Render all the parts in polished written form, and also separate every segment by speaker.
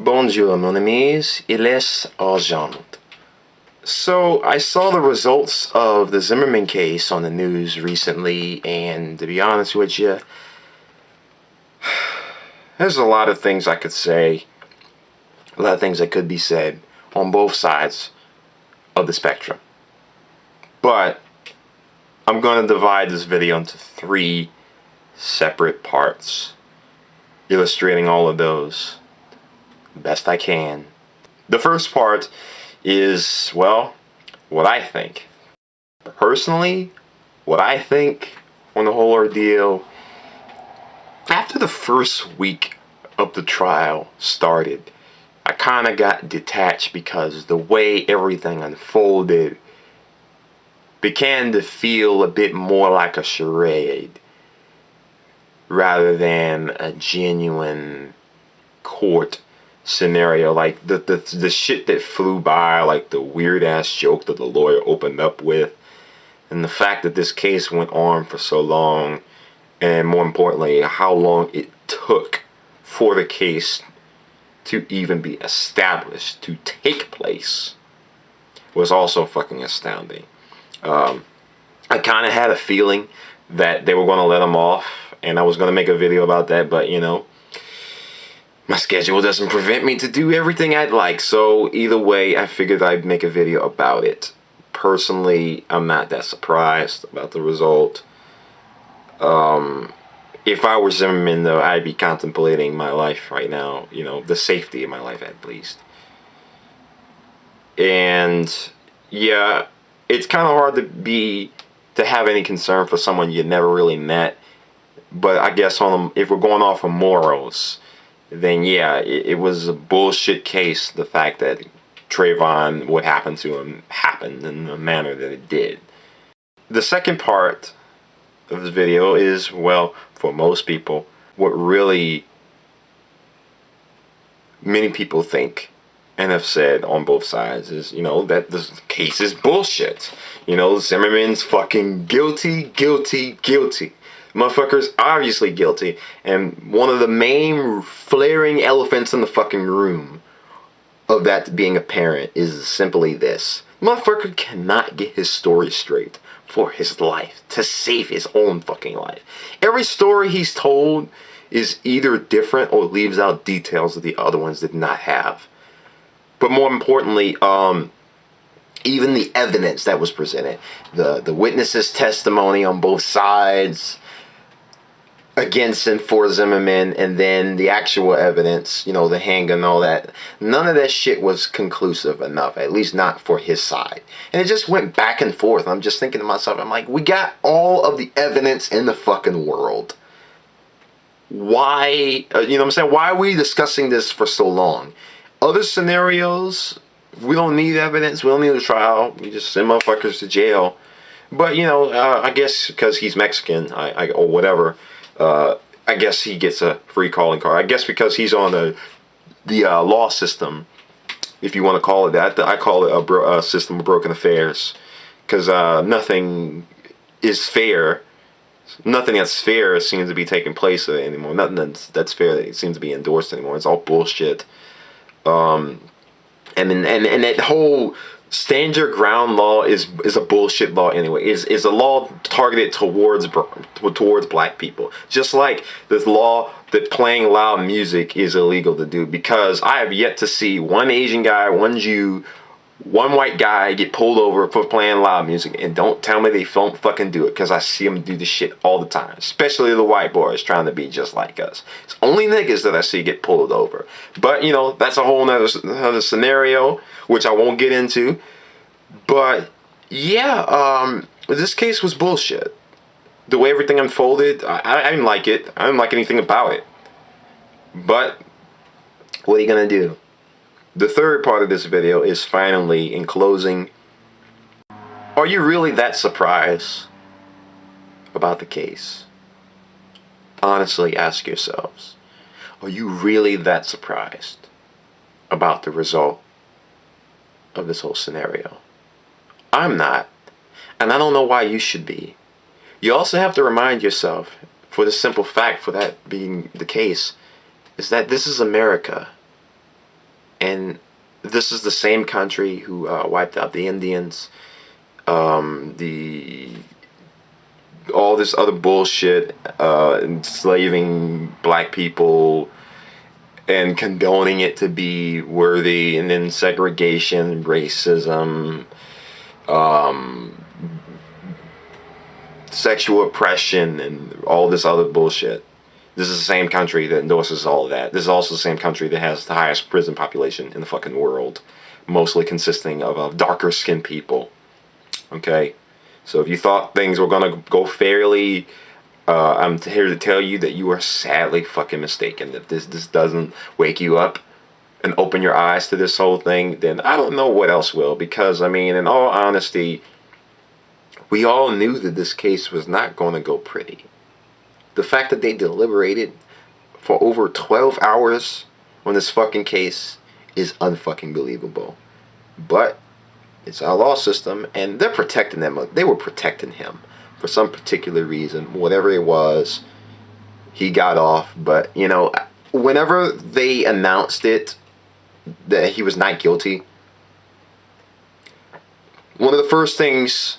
Speaker 1: Bonjour, mon amis. Il est urgent. So, I saw the results of the Zimmerman case on the news recently, and to be honest with you, there's a lot of things I could say, a lot of things that could be said on both sides of the spectrum. But I'm going to divide this video into three separate parts, illustrating all of those the best I can. The first part is, well, what I think. Personally, what I think on the whole ordeal, after the first week of the trial started, I kind of got detached because the way everything unfolded began to feel a bit more like a charade rather than a genuine court scenario. Like the shit that flew by, like the weird ass joke that the lawyer opened up with, and the fact that this case went on for so long, and more importantly, how long it took for the case to even be established, to take place, was also fucking astounding. I kind of had a feeling that they were going to let him off, and I was going to make a video about that, but you know, my schedule doesn't prevent me to do everything I'd like, so either way, I figured I'd make a video about it. Personally, I'm not that surprised about the result. If I were Zimmerman, though, I'd be contemplating my life right now, you know, the safety of my life at least. And yeah, it's kind of hard to have any concern for someone you never really met. But I guess if we're going off of morals, then yeah, it was a bullshit case. The fact that Trayvon, what happened to him, happened in the manner that it did. The second part of this video is, well, for most people, what really many people think and have said on both sides is, you know, that this case is bullshit. You know, Zimmerman's fucking guilty, guilty, guilty. Motherfucker's obviously guilty. And one of the main flaring elephants in the fucking room of that being apparent is simply this. Motherfucker cannot get his story straight for his life, to save his own fucking life. Every story he's told is either different or leaves out details that the other ones did not have. But more importantly, even the evidence that was presented, the witnesses' testimony on both sides, against and for Zimmerman, and then the actual evidence, you know, the handgun and all that, none of that shit was conclusive enough, at least not for his side. And it just went back and forth. I'm just thinking to myself, I'm like, we got all of the evidence in the fucking world. Why, you know what I'm saying? Why are we discussing this for so long? Other scenarios, we don't need evidence, we don't need a trial, we just send motherfuckers to jail. But, you know, I guess because he's Mexican, or whatever, I guess he gets a free calling card. I guess because he's on the law system, if you want to call it that. I call it a system of broken affairs, because nothing is fair. Nothing that's fair seems to be taking place anymore. Nothing that's fair seems to be endorsed anymore. It's all bullshit. And that whole stand your ground law is a bullshit law anyway. Is a law targeted towards black people, just like this law that playing loud music is illegal to do. Because I have yet to see one Asian guy, one Jew, one white guy get pulled over for playing loud music, and don't tell me they don't fucking do it, because I see them do this shit all the time, especially the white boys trying to be just like us. It's only niggas that I see get pulled over. But, you know, that's a whole nother scenario, which I won't get into. But, yeah, this case was bullshit. The way everything unfolded, I didn't like it. I didn't like anything about it. But, what are you gonna do? The third part of this video is finally, in closing, are you really that surprised about the case? Honestly, ask yourselves, are you really that surprised about the result of this whole scenario? I'm not, and I don't know why you should be. You also have to remind yourself, for the simple fact, for that being the case, is that this is America. And this is the same country who wiped out the Indians, the all this other bullshit, enslaving black people and condoning it to be worthy, and then segregation, racism, um, sexual oppression, and all this other bullshit. This is the same country that endorses all of that. This is also the same country that has the highest prison population in the fucking world, mostly consisting of darker skinned people. Okay? So if you thought things were gonna go fairly, I'm here to tell you that you are sadly fucking mistaken. If this doesn't wake you up and open your eyes to this whole thing, then I don't know what else will. Because, I mean, in all honesty, we all knew that this case was not going to go pretty. The fact that they deliberated for over 12 hours on this fucking case is unfucking believable. But it's our law system, and they're protecting them. They were protecting him for some particular reason. Whatever it was, he got off. But, you know, whenever they announced it, that he was not guilty, one of the first things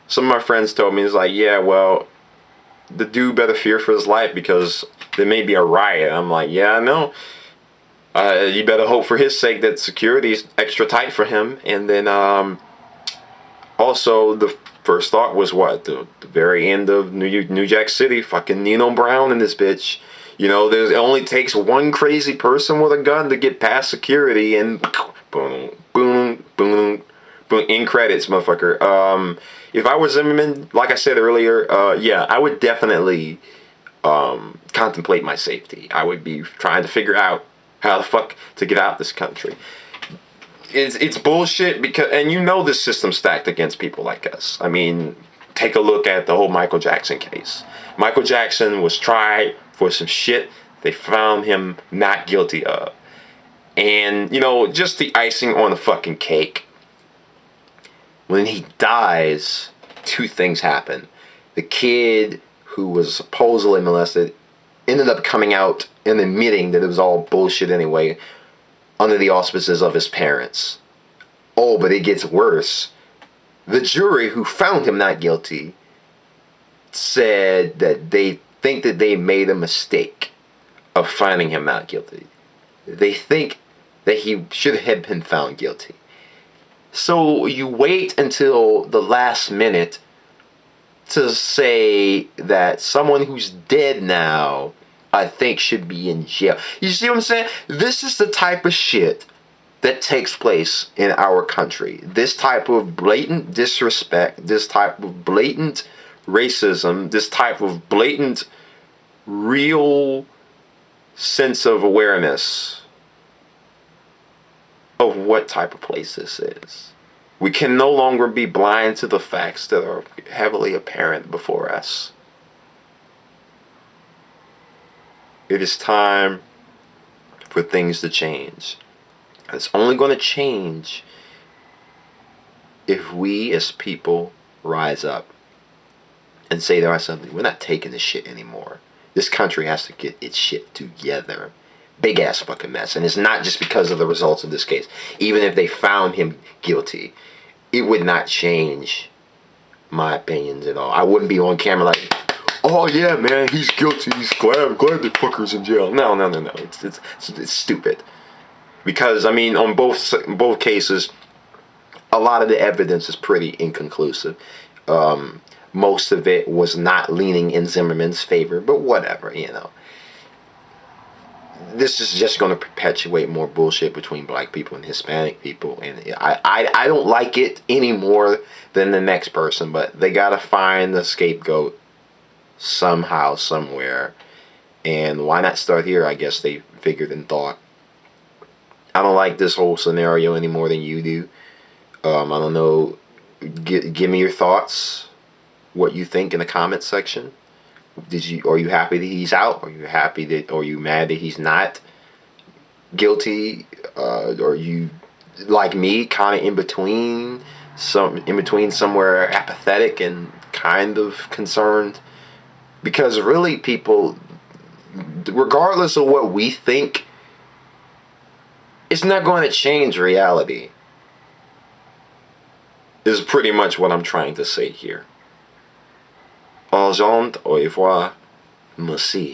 Speaker 1: some of my friends told me is like, yeah, well, the dude better fear for his life because there may be a riot. I'm like, yeah, I know. You better hope for his sake that security's extra tight for him. And then also the first thought was what? The very end of New Jack City, fucking Nino Brown and this bitch. You know, it only takes one crazy person with a gun to get past security, and boom, boom, boom, boom, in credits, motherfucker. If I was Zimmerman, like I said earlier, yeah, I would definitely contemplate my safety. I would be trying to figure out how the fuck to get out of this country. It's bullshit because, and you know, this system's stacked against people like us. I mean, take a look at the whole Michael Jackson case. Michael Jackson was tried for some shit they found him not guilty of. And, you know, just the icing on the fucking cake. When he dies, two things happen. The kid who was supposedly molested ended up coming out and admitting that it was all bullshit anyway, under the auspices of his parents. Oh, but it gets worse. The jury who found him not guilty said that they think that they made a mistake of finding him not guilty. They think that he should have been found guilty. So you wait until the last minute to say that someone who's dead now, I think, should be in jail. You see what I'm saying? This is the type of shit that takes place in our country. This type of blatant disrespect, this type of blatant racism, this type of blatant real sense of awareness of what type of place this is. We can no longer be blind to the facts that are heavily apparent before us. It is time for things to change. It's only going to change if we as people rise up and say to ourselves, we're not taking this shit anymore. This country has to get its shit together. Big ass fucking mess. And it's not just because of the results of this case. Even if they found him guilty, it would not change my opinions at all. I wouldn't be on camera like, oh yeah, man, he's guilty. He's glad the fucker's in jail. No. It's stupid. Because, I mean, on both cases, a lot of the evidence is pretty inconclusive. Most of it was not leaning in Zimmerman's favor, but whatever, you know. This is just going to perpetuate more bullshit between black people and Hispanic people, and I don't like it any more than the next person, but they got to find the scapegoat somehow, somewhere, and why not start here? I guess they figured and thought. I don't like this whole scenario any more than you do. I don't know. Give me your thoughts. What you think in the comments section. Are you happy that he's out? Are you mad that he's not guilty? Are you like me, kind of in between somewhere apathetic and kind of concerned? Because really, people, regardless of what we think, It's not going to change reality. Is pretty much what I'm trying to say here. Au revoir, merci.